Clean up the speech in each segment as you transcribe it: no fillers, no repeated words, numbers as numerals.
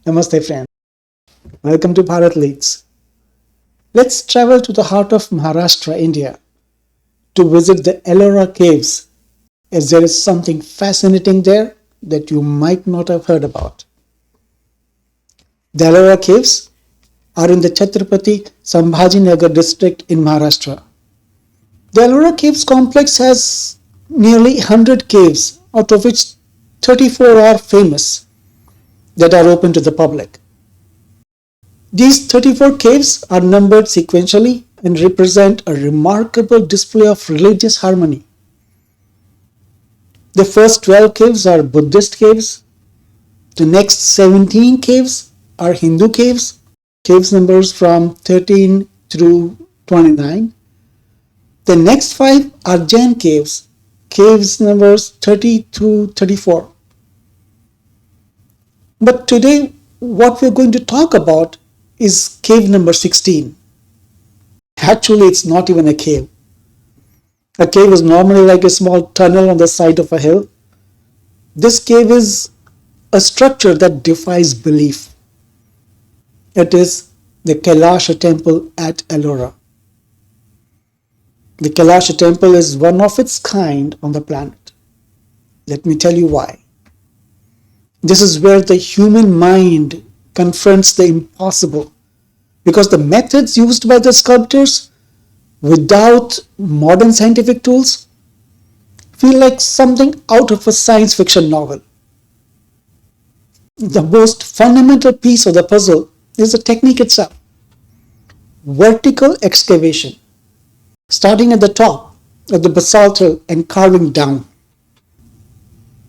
Namaste, friend. Welcome to Bharat Leads. Let's travel to the heart of Maharashtra, India, to visit the Ellora caves, as there is something fascinating there that you might not have heard about. The Ellora caves are in the Chhatrapati Sambhajinagar district in Maharashtra. The Ellora Caves complex has nearly 100 caves, out of which 34 are famous, that are open to the public. These 34 caves are numbered sequentially and represent a remarkable display of religious harmony. The first 12 caves are Buddhist caves. The next 17 caves are Hindu caves, caves numbers from 13 through 29. The next 5 are Jain caves, caves numbers 30 through 34. But today, what we're going to talk about is cave number 16. Actually, it's not even a cave. A cave is normally like a small tunnel on the side of a hill. This cave is a structure that defies belief. It is the Kailasha Temple at Ellora. The Kailasha Temple is one of its kind on the planet. Let me tell you why. This is where the human mind confronts the impossible, because the methods used by the sculptors without modern scientific tools feel like something out of a science fiction novel. The most fundamental piece of the puzzle is the technique itself. Vertical excavation, starting at the top of the basalt hill and carving down.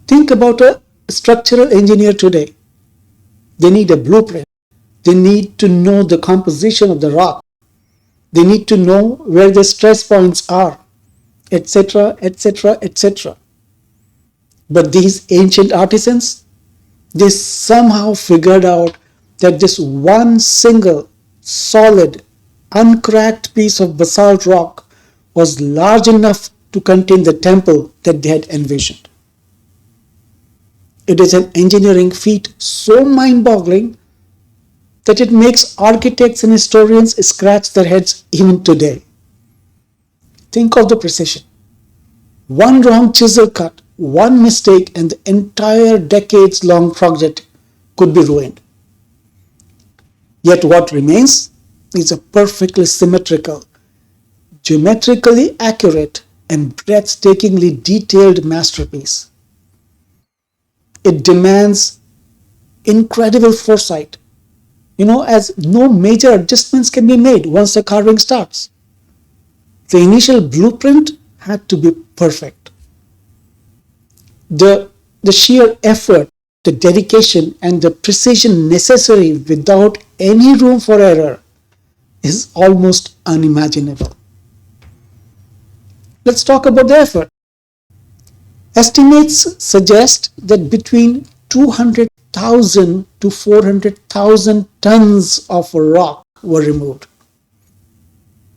Think about a structural engineer today. They need a blueprint. They need to know the composition of the rock. They need to know where the stress points are, etc., etc., etc. But these ancient artisans, they somehow figured out that this one single, solid, uncracked piece of basalt rock was large enough to contain the temple that they had envisioned. It is an engineering feat so mind-boggling that it makes architects and historians scratch their heads even today. Think of the precision. One wrong chisel cut, one mistake, and the entire decades-long project could be ruined. Yet what remains is a perfectly symmetrical, geometrically accurate, and breathtakingly detailed masterpiece. It demands incredible foresight, as no major adjustments can be made once the carving starts. The initial blueprint had to be perfect. The sheer effort, the dedication, and the precision necessary without any room for error is almost unimaginable. Let's talk about the effort. Estimates suggest that between 200,000 to 400,000 tons of rock were removed.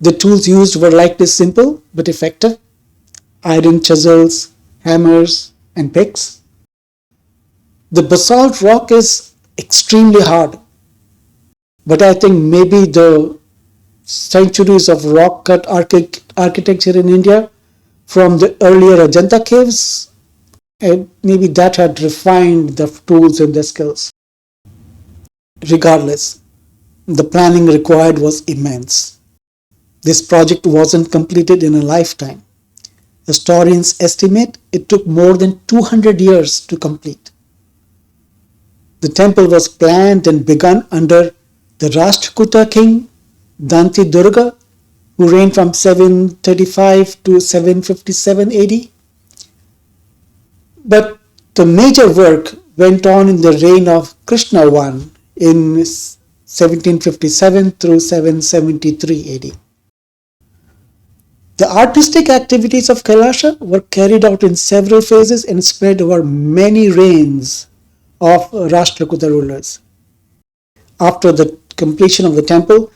The tools used were likely simple but effective: iron chisels, hammers, and picks. The basalt rock is extremely hard, but I think maybe the centuries of rock cut architecture in India from the earlier Ajanta caves, maybe that had refined the tools and the skills. Regardless, the planning required was immense. This project wasn't completed in a lifetime. Historians estimate it took more than 200 years to complete. The temple was planned and begun under the Rashtrakuta king Danti Durga, who reigned from 735 to 757 AD. But the major work went on in the reign of Krishna I in 1757 through 773 AD. The artistic activities of Kailasha were carried out in several phases and spread over many reigns of Rashtrakuta rulers. After the completion of the temple,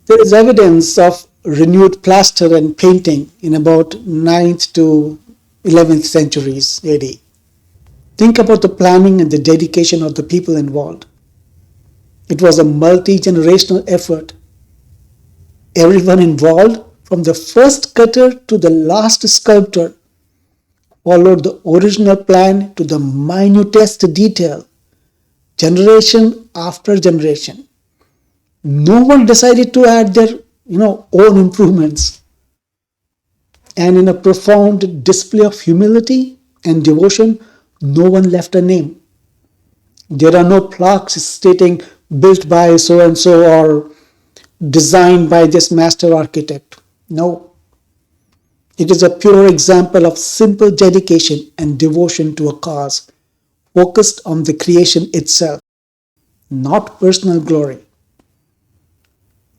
there is evidence of renewed plaster and painting in about 9th to 11th centuries AD. Think about the planning and the dedication of the people involved. It was a multi-generational effort. Everyone involved, from the first cutter to the last sculptor, followed the original plan to the minutest detail, generation after generation. No one decided to add their own improvements. And in a profound display of humility and devotion, no one left a name. There are no plaques stating built by so and so or designed by this master architect. No. It is a pure example of simple dedication and devotion to a cause focused on the creation itself, not personal glory.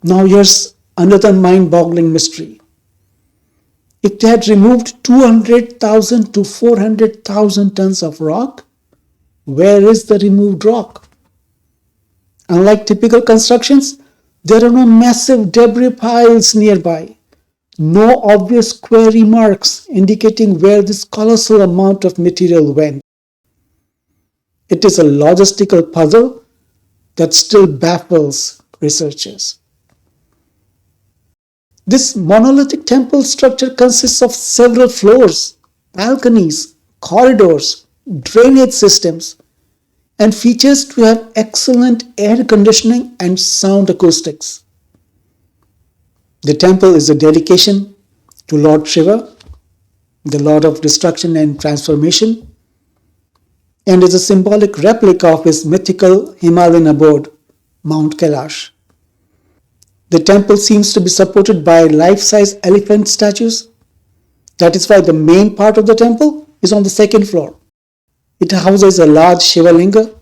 Now here's another mind-boggling mystery. If they had removed 200,000 to 400,000 tons of rock, where is the removed rock? Unlike typical constructions, there are no massive debris piles nearby, no obvious quarry marks indicating where this colossal amount of material went. It is a logistical puzzle that still baffles researchers. This monolithic temple structure consists of several floors, balconies, corridors, drainage systems, and features to have excellent air conditioning and sound acoustics. The temple is a dedication to Lord Shiva, the Lord of Destruction and Transformation, and is a symbolic replica of his mythical Himalayan abode, Mount Kailash. The temple seems to be supported by life-size elephant statues. That is why the main part of the temple is on the second floor. It houses a large Shiva Linga.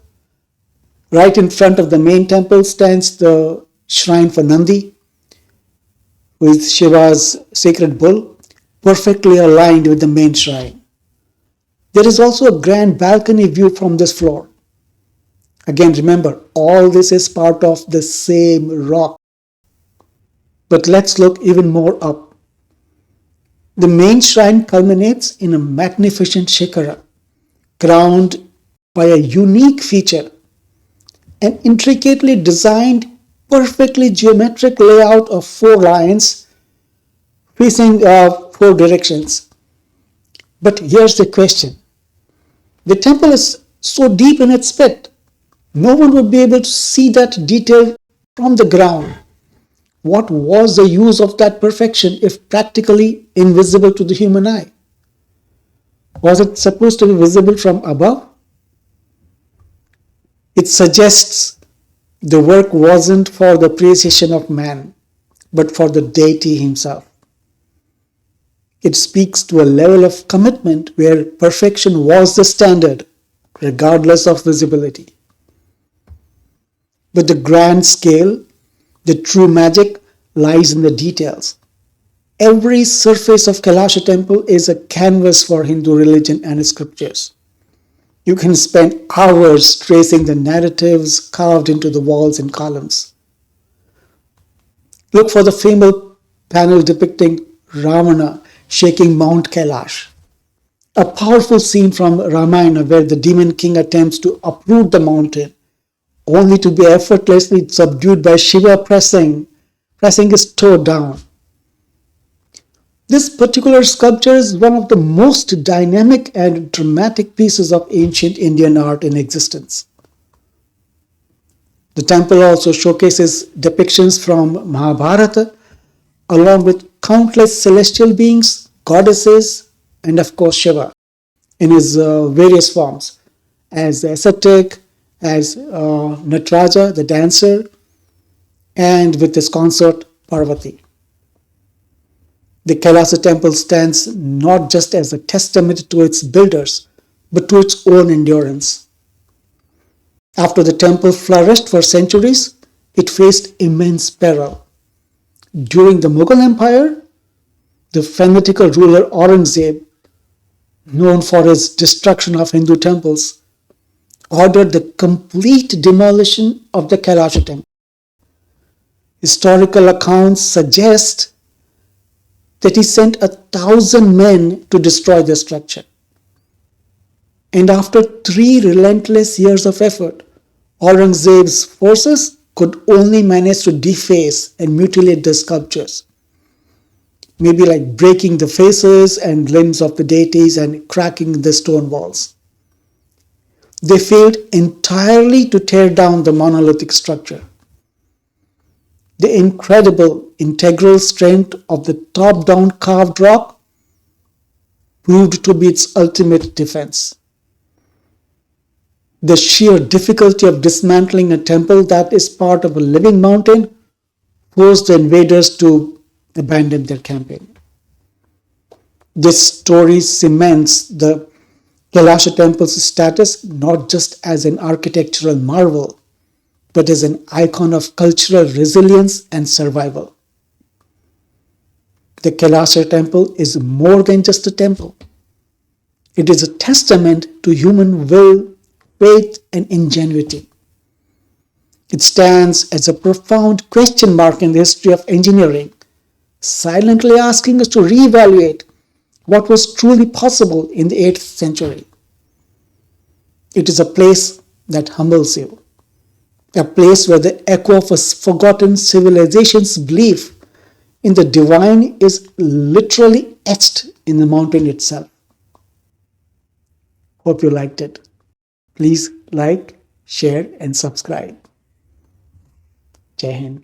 Right in front of the main temple stands the shrine for Nandi, with Shiva's sacred bull, perfectly aligned with the main shrine. There is also a grand balcony view from this floor. Again, remember, all this is part of the same rock. But let's look even more up. The main shrine culminates in a magnificent shikara, crowned by a unique feature, an intricately designed, perfectly geometric layout of 4 lions facing 4 directions. But here's the question. The temple is so deep in its pit, no one would be able to see that detail from the ground. What was the use of that perfection if practically invisible to the human eye? Was it supposed to be visible from above? It suggests the work wasn't for the appreciation of man, but for the deity himself. It speaks to a level of commitment where perfection was the standard, regardless of visibility. But the grand scale, the true magic, lies in the details. Every surface of Kailasha Temple is a canvas for Hindu religion and its scriptures. You can spend hours tracing the narratives carved into the walls and columns. Look for the famous panel depicting Ravana shaking Mount Kailash, a powerful scene from Ramayana where the demon king attempts to uproot the mountain, only to be effortlessly subdued by Shiva pressing his toe down. This particular sculpture is one of the most dynamic and dramatic pieces of ancient Indian art in existence. The temple also showcases depictions from Mahabharata, along with countless celestial beings, goddesses, and of course Shiva in his various forms, as the ascetic, as Nataraja, the dancer, and with his consort Parvati. The Kailasa Temple stands not just as a testament to its builders, but to its own endurance. After the temple flourished for centuries, it faced immense peril. During the Mughal Empire, the fanatical ruler Aurangzeb, known for his destruction of Hindu temples, ordered the complete demolition of the Kailasha Temple. Historical accounts suggest that he sent 1,000 men to destroy the structure. And after 3 relentless years of effort, Aurangzeb's forces could only manage to deface and mutilate the sculptures, maybe like breaking the faces and limbs of the deities and cracking the stone walls. They failed entirely to tear down the monolithic structure. The incredible integral strength of the top-down carved rock proved to be its ultimate defense. The sheer difficulty of dismantling a temple that is part of a living mountain forced the invaders to abandon their campaign. This story cements the Kailasha Temple's status not just as an architectural marvel, but as an icon of cultural resilience and survival. The Kailasha Temple is more than just a temple. It is a testament to human will, faith, and ingenuity. It stands as a profound question mark in the history of engineering, silently asking us to reevaluate what was truly possible in the 8th century. It is a place that humbles you, a place where the echo of a forgotten civilization's belief in the divine is literally etched in the mountain itself. Hope you liked it. Please like, share, and subscribe. Jai Hind.